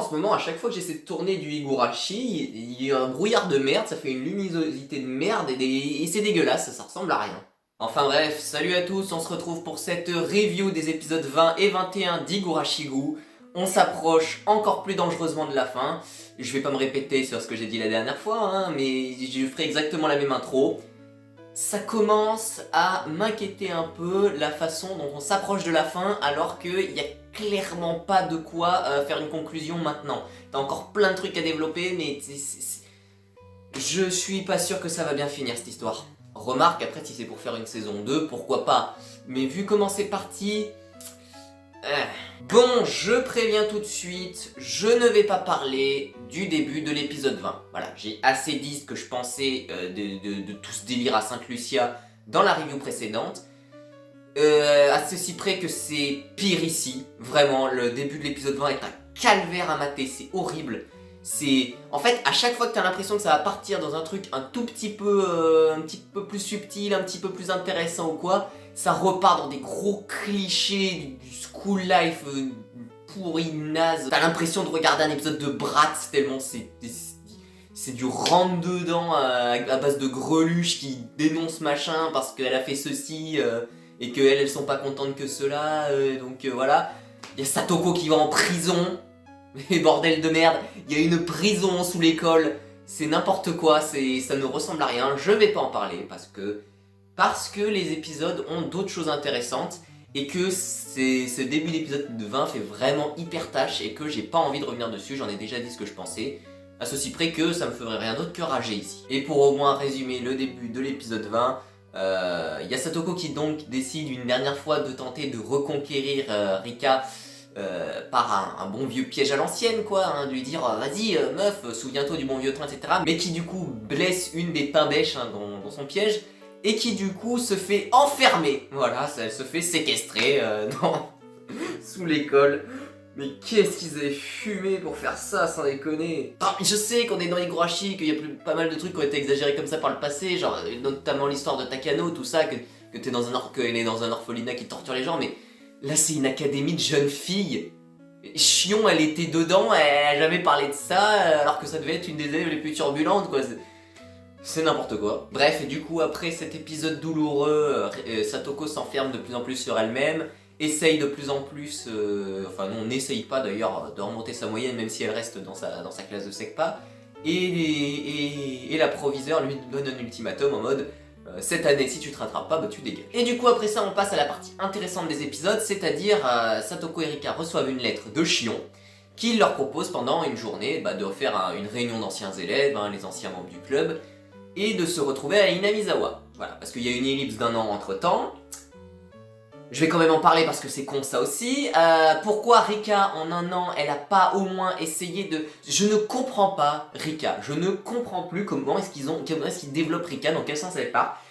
ce moment, à chaque fois que j'essaie de tourner du Higurashi, il y a un brouillard de merde, ça fait une luminosité de merde et c'est dégueulasse, ça ressemble à rien. Enfin bref, salut à tous, on se retrouve pour cette review des épisodes 20 et 21 d'Higurashigu. On s'approche encore plus dangereusement de la fin. Je vais pas me répéter sur ce que j'ai dit la dernière fois, hein, mais je ferai exactement la même intro. Ça commence à m'inquiéter un peu la façon dont on s'approche de la fin alors qu'il n'y a clairement pas de quoi faire une conclusion maintenant. T'as encore plein de trucs à développer mais je suis pas sûr que ça va bien finir cette histoire. Remarque, après si c'est pour faire une saison 2, pourquoi pas. Mais vu comment c'est parti... Bon, je préviens tout de suite, je ne vais pas parler du début de l'épisode 20. Voilà, j'ai assez dit ce que je pensais de tout ce délire à Sainte-Lucia dans la review précédente. À ceci près que c'est pire ici. Vraiment, le début de l'épisode 20 est un calvaire à mater, c'est horrible. En fait, à chaque fois que tu as l'impression que ça va partir dans un truc un petit peu plus subtil, un petit peu plus intéressant ou quoi, ça repart dans des gros clichés du school life pourri, naze. T'as l'impression de regarder un épisode de Bratz tellement c'est du rentre-dedans à base de greluches qui dénoncent machin parce qu'elle a fait ceci et qu'elles sont pas contentes que cela, donc voilà. Il y a Satoko qui va en prison. Mais bordel de merde, il y a une prison sous l'école, c'est n'importe quoi, ça ne ressemble à rien, je vais pas en parler parce que les épisodes ont d'autres choses intéressantes et que ce début d'épisode de 20 fait vraiment hyper tâche et que j'ai pas envie de revenir dessus, j'en ai déjà dit ce que je pensais, à ceci près que ça me ferait rien d'autre que rager ici. Et pour au moins résumer le début de l'épisode 20, y a Satoko qui donc décide une dernière fois de tenter de reconquérir Rika par un bon vieux piège à l'ancienne quoi, hein, de lui dire vas-y meuf, souviens-toi du bon vieux train, etc. Mais qui du coup blesse une des pain-bêches hein, dans son piège, et qui du coup se fait enfermer, voilà, elle se fait séquestrer sous l'école. Mais qu'est-ce qu'ils avaient fumé pour faire ça, sans déconner. Je sais qu'on est dans Higurashi, qu'il y a pas mal de trucs qui ont été exagérés comme ça par le passé, genre notamment l'histoire de Takano, tout ça, qu'elle est dans un orphelinat qui torture les gens, mais là c'est une académie de jeunes filles. Chion, elle était dedans, elle a jamais parlé de ça, alors que ça devait être une des élèves les plus turbulentes quoi. C'est n'importe quoi. Bref, et du coup après cet épisode douloureux, Satoko s'enferme de plus en plus sur elle-même, essaye de plus en plus, enfin non, n'essaye pas d'ailleurs de remonter sa moyenne même si elle reste dans sa classe de SECPA, et la proviseure lui donne un ultimatum en mode cette année, si tu te rattrapes pas, bah tu dégages. Et du coup, après ça, on passe à la partie intéressante des épisodes, c'est-à-dire Satoko et Rika reçoivent une lettre de Shion qui leur propose pendant une journée de faire une réunion d'anciens élèves, hein, les anciens membres du club, et de se retrouver à Inamizawa. Voilà, parce qu'il y a une ellipse d'un an entre temps. Je vais quand même en parler parce que c'est con ça aussi. Pourquoi Rika, en un an, elle a pas au moins essayé de... Je ne comprends pas Rika. Je ne comprends plus comment est-ce qu'ils développent Rika, dans quel sens elle part.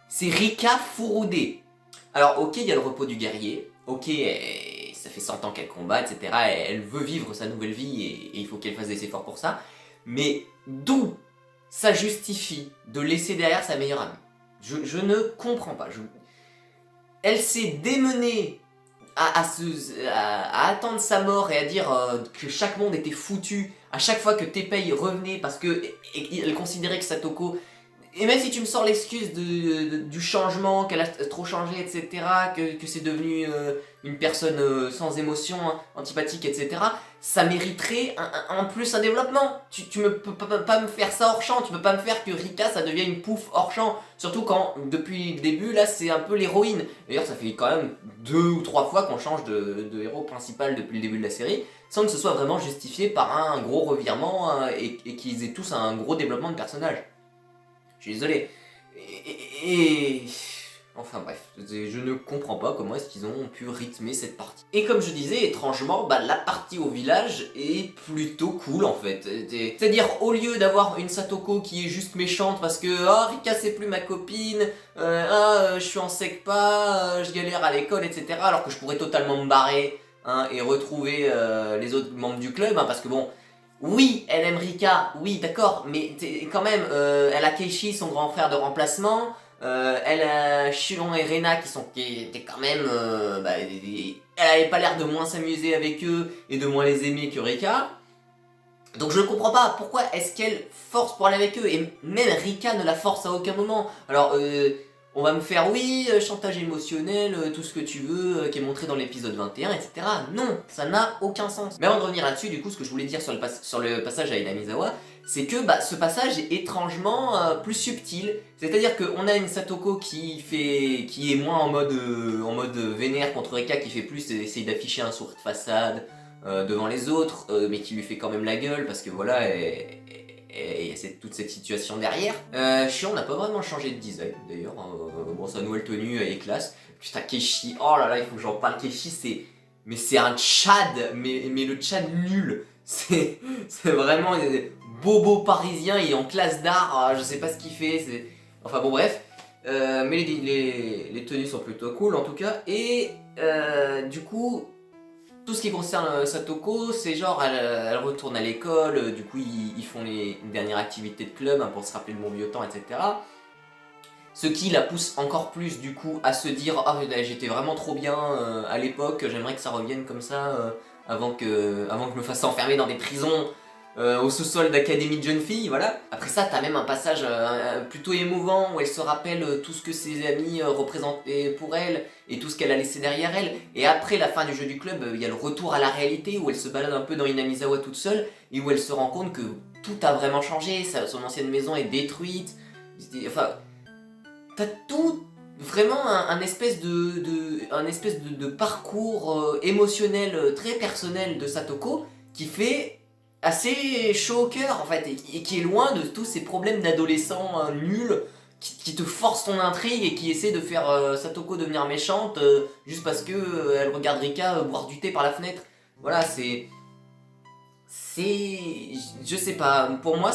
C'est Rika Furude. Alors ok, il y a le repos du guerrier. Ok, ça fait 100 ans qu'elle combat, etc. Elle veut vivre sa nouvelle vie et il faut qu'elle fasse des efforts pour ça. Mais d'où ça justifie de laisser derrière sa meilleure amie? Je ne comprends pas. Elle s'est démenée à attendre sa mort et à dire que chaque monde était foutu à chaque fois que Teppei revenait parce qu'elle considérait que Satoko... Et même si tu me sors l'excuse du changement, qu'elle a trop changé, etc., que c'est devenu une personne sans émotion, antipathique, etc., ça mériterait en plus un développement. Tu peux pas me faire ça hors champ, tu peux pas me faire que Rika ça devienne une pouffe hors champ. Surtout quand, depuis le début, là c'est un peu l'héroïne. D'ailleurs ça fait quand même 2 ou 3 fois qu'on change de héros principal depuis le début de la série, sans que ce soit vraiment justifié par un gros revirement et qu'ils aient tous un gros développement de personnage. Je suis désolé. Enfin bref, je ne comprends pas comment est-ce qu'ils ont pu rythmer cette partie. Et comme je disais, étrangement, la partie au village est plutôt cool en fait. C'est-à-dire, au lieu d'avoir une Satoko qui est juste méchante parce que « Ah, Rika c'est plus ma copine, je suis en SECPA, je galère à l'école, etc. » Alors que je pourrais totalement me barrer et retrouver les autres membres du club, parce que bon... Oui, elle aime Rika, oui, d'accord, mais quand même, elle a Keishi, son grand frère de remplacement, Elle a Shion et Rena qui étaient quand même... elle avait pas l'air de moins s'amuser avec eux et de moins les aimer que Rika. Donc je ne comprends pas pourquoi est-ce qu'elle force pour aller avec eux, et même Rika ne la force à aucun moment. Alors on va me faire oui, chantage émotionnel, tout ce que tu veux, qui est montré dans l'épisode 21, etc. Non, ça n'a aucun sens. Mais avant de revenir là-dessus, du coup, ce que je voulais dire sur le passage à Inamizawa, c'est que ce passage est étrangement plus subtil. C'est-à-dire qu'on a une Satoko qui est moins en mode vénère contre Rika, qui fait plus essayer d'afficher un sourire de façade devant les autres, mais qui lui fait quand même la gueule parce que voilà, et c'est toute cette situation derrière. Shion n'a pas vraiment changé de design d'ailleurs, bon sa nouvelle tenue est classe. Putain Keishi, oh là là il faut que j'en parle, Keishi c'est un Tchad, mais le Tchad nul. C'est vraiment bobo parisien, il est en classe d'art, je sais pas ce qu'il fait, enfin bon bref. Mais les tenues sont plutôt cool en tout cas, et du coup... Tout ce qui concerne Satoko, c'est genre elle retourne à l'école, du coup ils font les dernières activités de club pour se rappeler le bon vieux temps, etc. Ce qui la pousse encore plus du coup à se dire ah j'étais vraiment trop bien à l'époque, j'aimerais que ça revienne comme ça avant que je me fasse enfermer dans des prisons au sous-sol d'académie de jeunes filles, voilà. Après ça, t'as même un passage plutôt émouvant où elle se rappelle tout ce que ses amis représentaient pour elle et tout ce qu'elle a laissé derrière elle. Et après la fin du jeu du club, il y a le retour à la réalité où elle se balade un peu dans Inamizawa toute seule et où elle se rend compte que tout a vraiment changé, son ancienne maison est détruite. Enfin, t'as tout... Vraiment un espèce de parcours émotionnel très personnel de Satoko qui fait assez chaud au cœur en fait, et qui est loin de tous ces problèmes d'adolescents nuls qui te forcent ton intrigue et qui essaient de faire Satoko devenir méchante juste parce que elle regarde Rika boire du thé par la fenêtre. Voilà, je sais pas, pour moi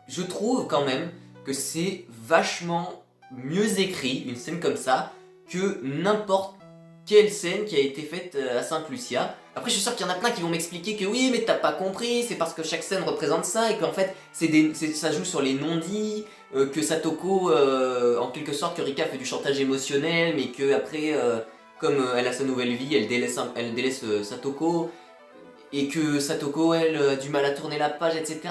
je trouve quand même que c'est vachement mieux écrit, une scène comme ça, que n'importe quelle scène qui a été faite à Sainte-Lucia. Après je suis sûr qu'il y en a plein qui vont m'expliquer que oui mais t'as pas compris, c'est parce que chaque scène représente ça et qu'en fait ça joue sur les non-dits, que Satoko, en quelque sorte que Rika fait du chantage émotionnel mais que après comme elle a sa nouvelle vie, elle délaisse Satoko et que Satoko elle a du mal à tourner la page, etc.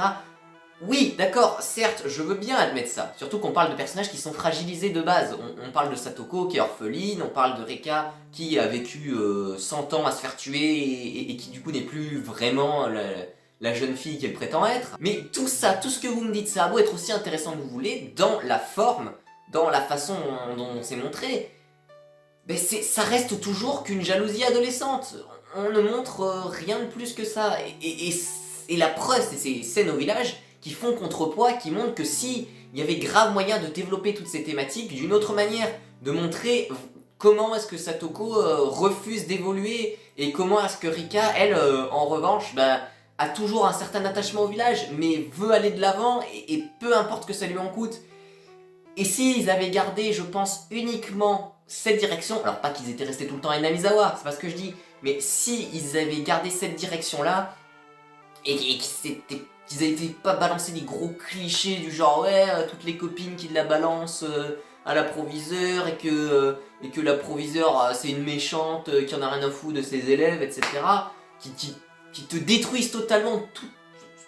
Oui, d'accord, certes, je veux bien admettre ça. Surtout qu'on parle de personnages qui sont fragilisés de base. On parle de Satoko qui est orpheline, on parle de Rika qui a vécu 100 ans à se faire tuer et qui du coup n'est plus vraiment la jeune fille qu'elle prétend être. Mais tout ça, tout ce que vous me dites, ça a beau être aussi intéressant que vous voulez, dans la forme, dans la façon dont c'est montré, ben ça reste toujours qu'une jalousie adolescente. On ne montre rien de plus que ça. Et la preuve, c'est ces scènes au village qui font contrepoids, qui montrent que si il y avait grave moyen de développer toutes ces thématiques d'une autre manière, de montrer comment est-ce que Satoko refuse d'évoluer et comment est-ce que Rika, elle, en revanche, a toujours un certain attachement au village, mais veut aller de l'avant et peu importe que ça lui en coûte. Et s'ils avaient gardé, je pense, uniquement cette direction, alors pas qu'ils étaient restés tout le temps à Inamizawa, c'est pas ce que je dis, mais si ils avaient gardé cette direction-là, et qu'ils avaient pas balancé des gros clichés du genre ouais, toutes les copines qui la balancent à la proviseure et que la proviseure c'est une méchante qui en a rien à foutre de ses élèves, etc. Qui te détruisent totalement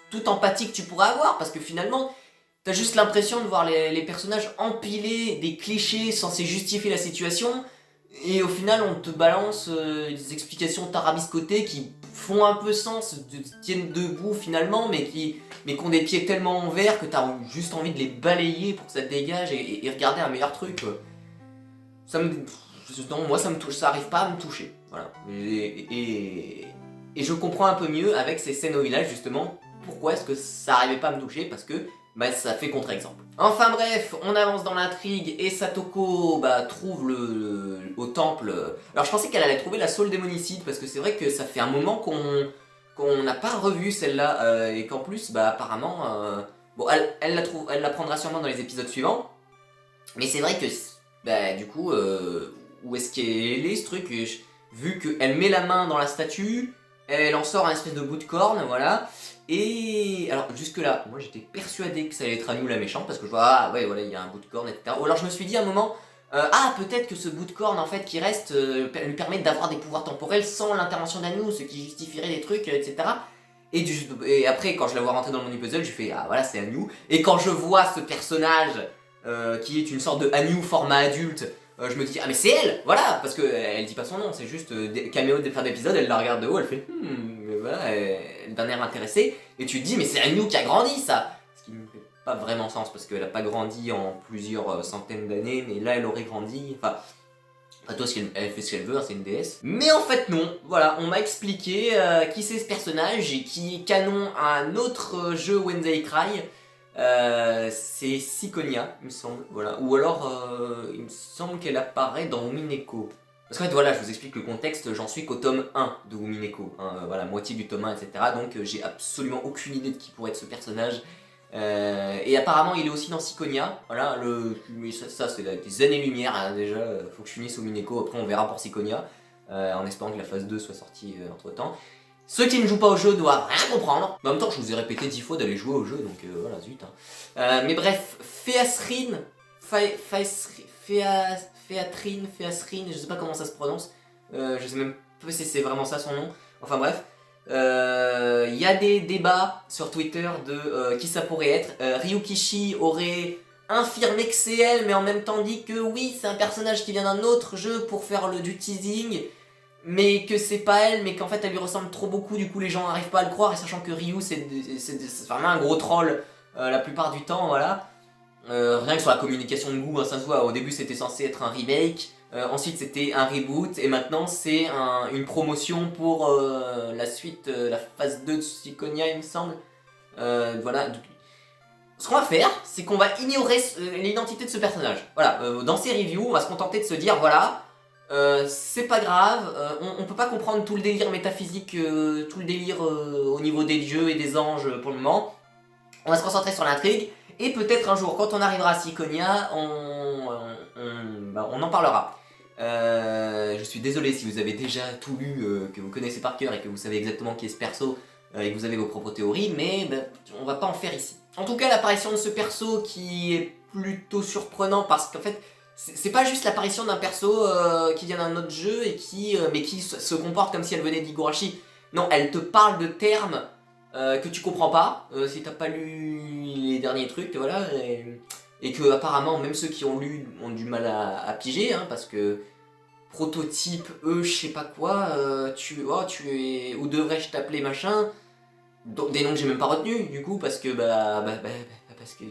toute empathie que tu pourrais avoir parce que finalement t'as juste l'impression de voir les personnages empiler des clichés censés justifier la situation et au final on te balance des explications tarabiscotées qui font un peu sens, tiennent debout finalement, mais qui ont des pieds tellement en verre que t'as juste envie de les balayer pour que ça te dégage et regarder un meilleur truc. Non, moi ça me touche, ça arrive pas à me toucher. Voilà. Et je comprends un peu mieux avec ces scènes au village justement pourquoi est-ce que ça arrivait pas à me toucher, parce que ça fait contre-exemple. Enfin bref, on avance dans l'intrigue et Satoko trouve au temple... Alors je pensais qu'elle allait trouver la Soul Démonicide parce que c'est vrai que ça fait un moment qu'on n'a pas revu celle-là et qu'en plus apparemment... bon, elle la prendra sûrement dans les épisodes suivants, mais c'est vrai que du coup, où est-ce qu'elle est ce truc? Vu qu'elle met la main dans la statue, elle en sort un espèce de bout de corne, voilà. Et alors jusque là, moi j'étais persuadé que ça allait être Hanyu la méchante parce que je vois, ah ouais voilà, il y a un bout de corne, etc. Ou alors je me suis dit à un moment, ah peut-être que ce bout de corne en fait qui reste lui permet d'avoir des pouvoirs temporels sans l'intervention d'Hanyu, ce qui justifierait des trucs, etc. Et après quand je la vois rentrer dans le menu puzzle, je fais, ah voilà c'est Hanyu. Et quand je vois ce personnage qui est une sorte de Hanyu format adulte, je me dis, ah mais c'est elle, voilà, parce qu'elle dit pas son nom, c'est juste des caméos de fin d'épisode, elle la regarde de haut, elle fait, voilà, d'un air intéressé, et tu te dis, mais c'est Hanyu qui a grandi ça, ce qui ne fait pas vraiment sens, parce qu'elle a pas grandi en plusieurs centaines d'années, mais là elle aurait grandi, enfin, après toi elle fait ce qu'elle veut, hein, c'est une déesse. Mais en fait non, voilà, on m'a expliqué qui c'est ce personnage, et qui est canon à un autre jeu Wednesday Cry, c'est Ciconia, il me semble, voilà. Ou alors, il me semble qu'elle apparaît dans Umineko. Parce qu'en fait, voilà, je vous explique le contexte, j'en suis qu'au tome 1 de Umineko, hein, voilà, moitié du tome 1, etc. Donc j'ai absolument aucune idée de qui pourrait être ce personnage. Et apparemment, il est aussi dans Ciconia, voilà, mais ça c'est des années-lumière, hein, déjà, faut que je finisse Umineko, après on verra pour Ciconia, en espérant que la phase 2 soit sortie entre-temps. Ceux qui ne jouent pas au jeu doivent rien comprendre. Mais en même temps, je vous ai répété 10 fois d'aller jouer au jeu, donc voilà, zut. Hein. Mais bref, Féatrine, je sais pas comment ça se prononce. Je sais même pas si c'est vraiment ça son nom. Enfin bref. Il y a des débats sur Twitter de qui ça pourrait être. Ryukishi aurait infirmé que c'est elle, mais en même temps dit que oui, c'est un personnage qui vient d'un autre jeu pour faire du teasing. Mais que c'est pas elle, mais qu'en fait elle lui ressemble trop beaucoup, du coup les gens n'arrivent pas à le croire, et sachant que Ryu c'est vraiment un gros troll la plupart du temps, voilà. Rien que sur la communication de goût, hein, ça se voit, au début c'était censé être un remake, ensuite c'était un reboot, et maintenant c'est une promotion pour la suite, la phase 2 de Ciconia il me semble. Voilà. Ce qu'on va faire, c'est qu'on va ignorer l'identité de ce personnage. Voilà, dans ces reviews, on va se contenter de se dire, voilà, c'est pas grave, on peut pas comprendre tout le délire métaphysique, tout le délire au niveau des dieux et des anges pour le moment. On va se concentrer sur l'intrigue, et peut-être un jour, quand on arrivera à Ciconia, on en parlera. Je suis désolé si vous avez déjà tout lu, que vous connaissez par cœur et que vous savez exactement qui est ce perso, et que vous avez vos propres théories, mais on va pas en faire ici. En tout cas, l'apparition de ce perso qui est plutôt surprenant parce qu'en fait, c'est pas juste l'apparition d'un perso qui vient d'un autre jeu et mais qui se comporte comme si elle venait d'Higurashi. Non, elle te parle de termes que tu comprends pas si t'as pas lu les derniers trucs, voilà. Et que apparemment, même ceux qui ont lu ont du mal à piger, hein, parce que prototype, je sais pas quoi, tu es... Ou devrais-je t'appeler machin, des noms que j'ai même pas retenus, du coup, parce que parce que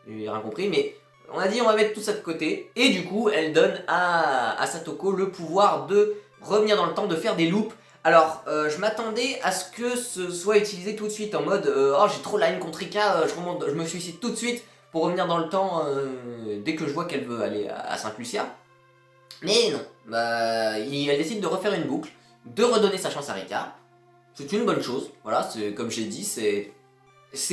j'ai rien compris, mais on a dit on va mettre tout ça de côté, et du coup elle donne à Satoko le pouvoir de revenir dans le temps, de faire des loops. Alors je m'attendais à ce que ce soit utilisé tout de suite en mode oh j'ai trop la haine contre Ika, je me suicide tout de suite pour revenir dans le temps dès que je vois qu'elle veut aller à Sainte-Lucia. Mais non, elle décide de refaire une boucle, de redonner sa chance à Rika. C'est une bonne chose, voilà, comme j'ai dit, c'est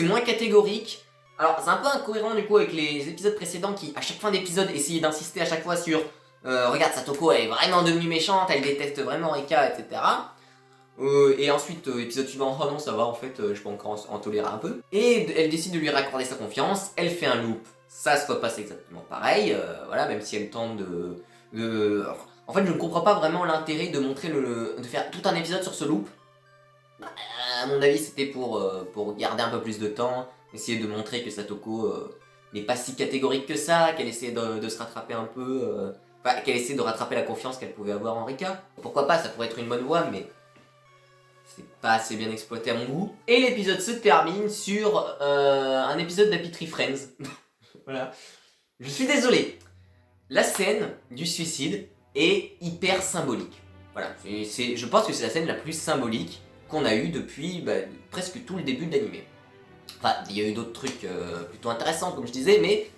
moins catégorique. Alors c'est un peu incohérent du coup avec les épisodes précédents qui, à chaque fin d'épisode, essayaient d'insister à chaque fois sur regarde, Satoko elle est vraiment devenue méchante, elle déteste vraiment Rika, etc. Et ensuite, épisode suivant, oh non ça va en fait, je peux encore en tolérer un peu. Et elle décide de lui raccorder sa confiance, elle fait un loop, ça se passe exactement pareil, voilà, même si elle tente En fait je ne comprends pas vraiment l'intérêt de montrer de faire tout un épisode sur ce loop. À mon avis c'était pour garder un peu plus de temps, essayer de montrer que Satoko n'est pas si catégorique que ça, qu'elle essaie de se rattraper un peu, qu'elle essaie de rattraper la confiance qu'elle pouvait avoir en Rika. Pourquoi pas, ça pourrait être une bonne voie, mais c'est pas assez bien exploité à mon goût. Et l'épisode se termine sur un épisode d'Happy Tree Friends. Voilà. Je suis désolé, la scène du suicide est hyper symbolique. Voilà, je pense que c'est la scène la plus symbolique qu'on a eue depuis presque tout le début de l'anime. Enfin, il y a eu d'autres trucs plutôt intéressants, comme je disais, mais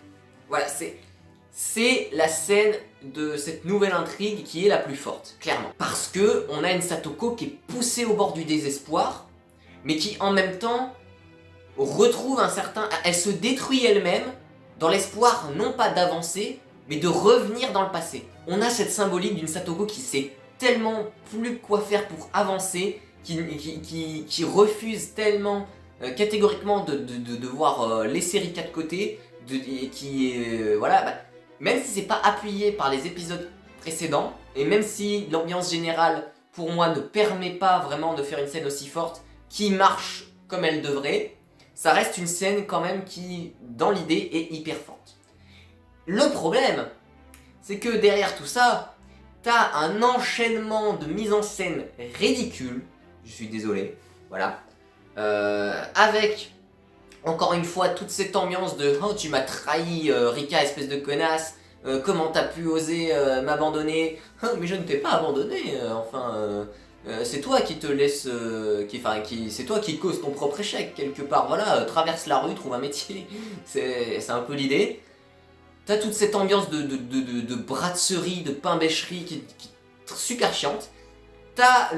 voilà, c'est la scène de cette nouvelle intrigue qui est la plus forte, clairement. Parce que on a une Satoko qui est poussée au bord du désespoir, mais qui en même temps retrouve elle se détruit elle-même dans l'espoir non pas d'avancer, mais de revenir dans le passé. On a cette symbolique d'une Satoko qui sait tellement plus quoi faire pour avancer, qui refuse tellement catégoriquement de devoir laisser Rika de côté, voilà, même si c'est pas appuyé par les épisodes précédents, et même si l'ambiance générale, pour moi, ne permet pas vraiment de faire une scène aussi forte, qui marche comme elle devrait, ça reste une scène quand même qui, dans l'idée, est hyper forte. Le problème, c'est que derrière tout ça, t'as un enchaînement de mise en scène ridicule, je suis désolé, voilà, avec, encore une fois, toute cette ambiance de « Oh, tu m'as trahi, Rika, espèce de connasse, comment t'as pu oser m'abandonner ? Oh, mais je ne t'ai pas abandonné, c'est toi qui te laisse, c'est toi qui cause ton propre échec, quelque part, voilà, traverse la rue, trouve un métier, c'est un peu l'idée. » T'as toute cette ambiance de brasserie, de pain-bêcherie qui est super chiante. T'as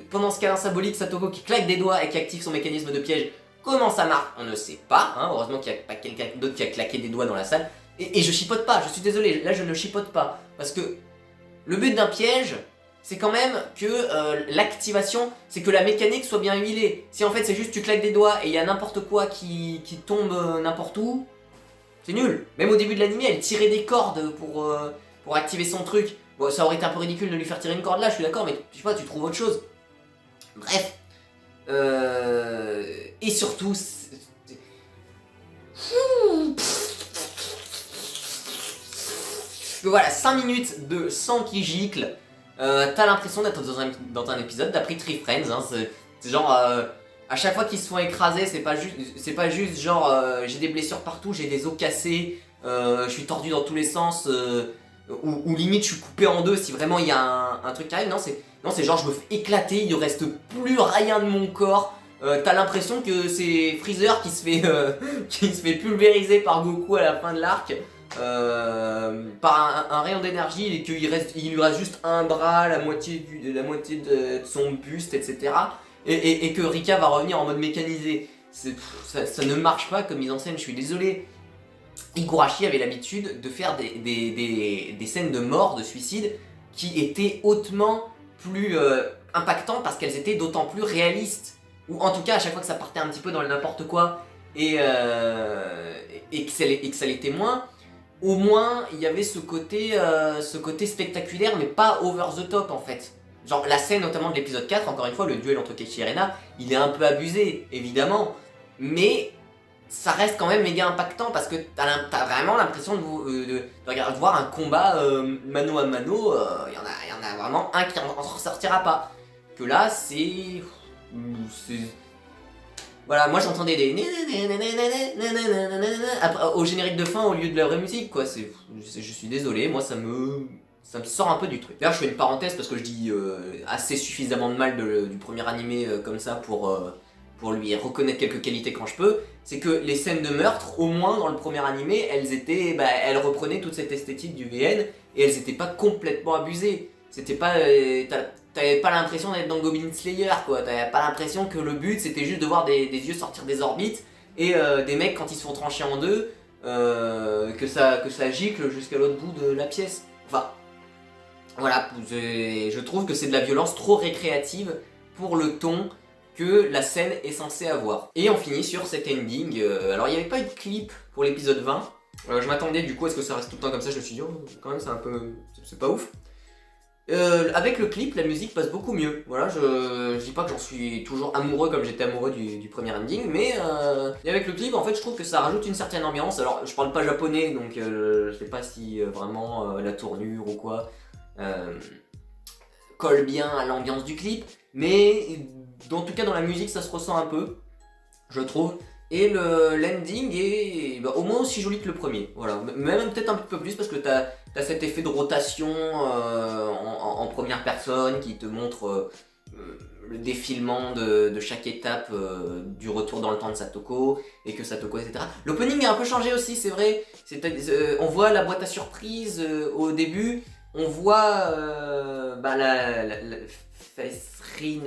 pendant ce câlin symbolique, Satoko qui claque des doigts et qui active son mécanisme de piège. Comment ça marche? On ne sait pas, hein. Heureusement qu'il n'y a pas quelqu'un d'autre qui a claqué des doigts dans la salle. Et je chipote pas, je suis désolé, là je ne chipote pas. Parce que le but d'un piège, c'est quand même que l'activation, c'est que la mécanique soit bien huilée. Si en fait c'est juste tu claques des doigts et il y a n'importe quoi qui tombe n'importe où, c'est nul. Même au début de l'anime, elle tirait des cordes pour activer son truc. Bon, ça aurait été un peu ridicule de lui faire tirer une corde là, je suis d'accord, mais je sais pas, tu trouves autre chose. Bref. Et surtout... Voilà, 5 minutes de sang qui gicle. T'as l'impression d'être dans un épisode d'Après Tree Friends. Hein, c'est genre... à chaque fois qu'ils se font écraser, c'est pas juste genre j'ai des blessures partout, j'ai des os cassés, je suis tordu dans tous les sens, ou limite je suis coupé en deux si vraiment il y a un truc qui arrive. Non, c'est genre je me fais éclater, il ne reste plus rien de mon corps. T'as l'impression que c'est Freezer qui se fait pulvériser par Goku à la fin de l'arc par un rayon d'énergie et qu'il lui reste juste un bras, la moitié de son buste, etc. Et que Rika va revenir en mode mécanisé. Ça ne marche pas comme mise en scène, je suis désolé. Higurashi avait l'habitude de faire des scènes de mort, de suicide, qui étaient hautement plus impactantes parce qu'elles étaient d'autant plus réalistes. Ou en tout cas, à chaque fois que ça partait un petit peu dans le n'importe quoi et que ça l'était moins, au moins il y avait ce côté spectaculaire mais pas over the top en fait. Genre la scène notamment de l'épisode 4, encore une fois, le duel entre Keiichi et Rena, il est un peu abusé, évidemment, mais ça reste quand même méga impactant parce que t'as vraiment l'impression de voir un combat mano à mano, il y en a vraiment un qui en ressortira pas. Que là, c'est... Voilà, moi j'entendais des... au générique de fin au lieu de la vraie musique, quoi, je suis désolé, moi ça me sort un peu du truc. D'ailleurs je fais une parenthèse parce que je dis assez suffisamment de mal du premier animé comme ça pour lui reconnaître quelques qualités quand je peux. C'est que les scènes de meurtre, au moins dans le premier animé, elles reprenaient toute cette esthétique du VN et elles étaient pas complètement abusées. C'était pas... T'avais pas l'impression d'être dans Goblin Slayer, quoi. T'avais pas l'impression que le but c'était juste de voir des yeux sortir des orbites et des mecs quand ils se font trancher en deux, que ça gicle jusqu'à l'autre bout de la pièce. Enfin, voilà, je trouve que c'est de la violence trop récréative pour le ton que la scène est censée avoir. Et on finit sur cet ending. Alors il n'y avait pas eu de clip pour l'épisode 20. Je m'attendais du coup à ce que ça reste tout le temps comme ça, je me suis dit oh, quand même c'est un peu... c'est pas ouf. Avec le clip, la musique passe beaucoup mieux. Voilà, je dis pas que j'en suis toujours amoureux comme j'étais amoureux du premier ending, mais avec le clip, en fait, je trouve que ça rajoute une certaine ambiance. Alors, je parle pas japonais, donc je sais pas si vraiment la tournure ou quoi colle bien à l'ambiance du clip, mais en tout cas dans la musique, ça se ressent un peu, je trouve. Et l'ending est au moins aussi joli que le premier, voilà. Même peut-être un peu plus parce que t'as cet effet de rotation en première personne qui te montre le défilement de chaque étape du retour dans le temps de Satoko, et que Satoko, etc. L'opening a un peu changé aussi, c'est vrai. On voit la boîte à surprise au début, on voit la Féasrine,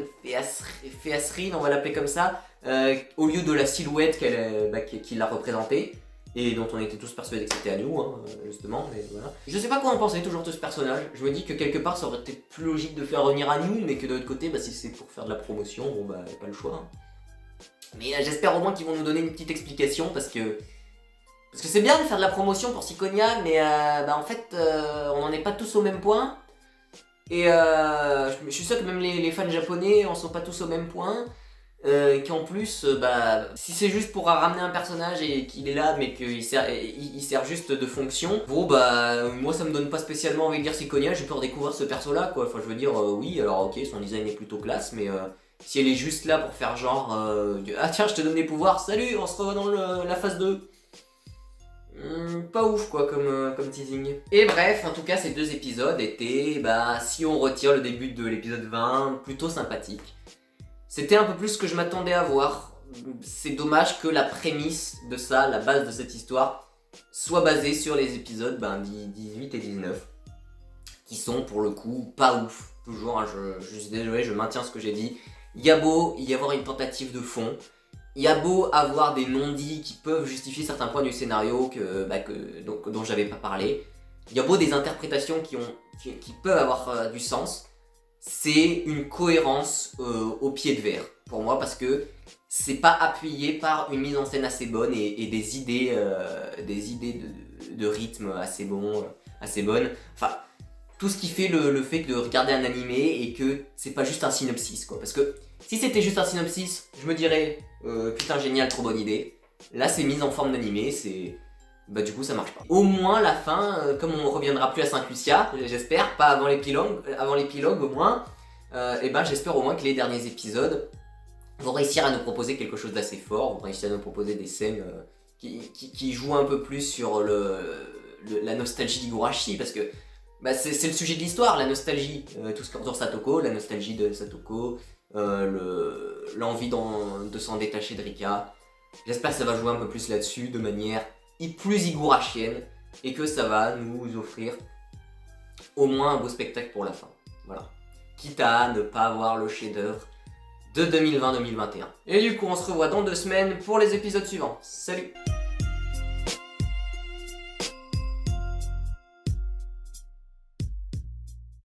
on va l'appeler comme ça, au lieu de la silhouette qui l'a représentée, et dont on était tous persuadés que c'était à nous, hein, justement, mais voilà. Je sais pas quoi en penser toujours de ce personnage, je me dis que quelque part ça aurait été plus logique de faire revenir à nous, mais que de l'autre côté, si c'est pour faire de la promotion, bon bah y a pas le choix. Hein. Mais j'espère au moins qu'ils vont nous donner une petite explication parce que c'est bien de faire de la promotion pour Syconia, mais en fait, on n'en est pas tous au même point. Et je suis sûr que même les fans japonais en sont pas tous au même point. Qu'en plus, si c'est juste pour ramener un personnage et qu'il est là, mais qu'il sert juste de fonction, bon moi ça me donne pas spécialement envie de dire Syconia, j'ai peur de découvrir ce perso là quoi. Enfin, je veux dire, oui, alors ok, son design est plutôt classe, mais si elle est juste là pour faire genre, ah tiens, je te donne des pouvoirs, salut, on se revoit dans la phase 2. Pas ouf quoi comme teasing. Et bref, en tout cas ces 2 épisodes étaient, si on retire le début de l'épisode 20, plutôt sympathique. C'était un peu plus ce que je m'attendais à voir. C'est dommage que la prémisse de ça, la base de cette histoire, soit basée sur les épisodes 18 et 19, qui sont pour le coup pas ouf. Toujours, hein, je suis désolé, je maintiens ce que j'ai dit. Il y a beau y avoir une tentative de fond, il y a beau avoir des non-dits qui peuvent justifier certains points du scénario dont j'avais pas parlé, il y a beau des interprétations qui peuvent avoir du sens, c'est une cohérence au pied de verre pour moi parce que c'est pas appuyé par une mise en scène assez bonne et des idées de rythme assez bonnes. Enfin, tout ce qui fait le fait de regarder un animé et que c'est pas juste un synopsis quoi. Parce que si c'était juste un synopsis, je me dirais putain génial, trop bonne idée. Là c'est mise en forme d'animé, c'est... du coup ça marche pas. Au moins la fin, comme on reviendra plus à Saint-Lucia, j'espère, pas avant l'épilogue au moins, j'espère au moins que les derniers épisodes vont réussir à nous proposer quelque chose d'assez fort, vont réussir à nous proposer des scènes qui jouent un peu plus sur la nostalgie d'Higurashi, parce que c'est le sujet de l'histoire, la nostalgie, tout ce qu'endure Satoko, la nostalgie de Satoko, l'envie de s'en détacher de Rika. J'espère que ça va jouer un peu plus là-dessus, de manière plus higurashienne, et que ça va nous offrir au moins un beau spectacle pour la fin. Voilà. Quitte à ne pas avoir le chef-d'œuvre de 2020-2021. Et du coup, on se revoit dans 2 semaines pour les épisodes suivants. Salut!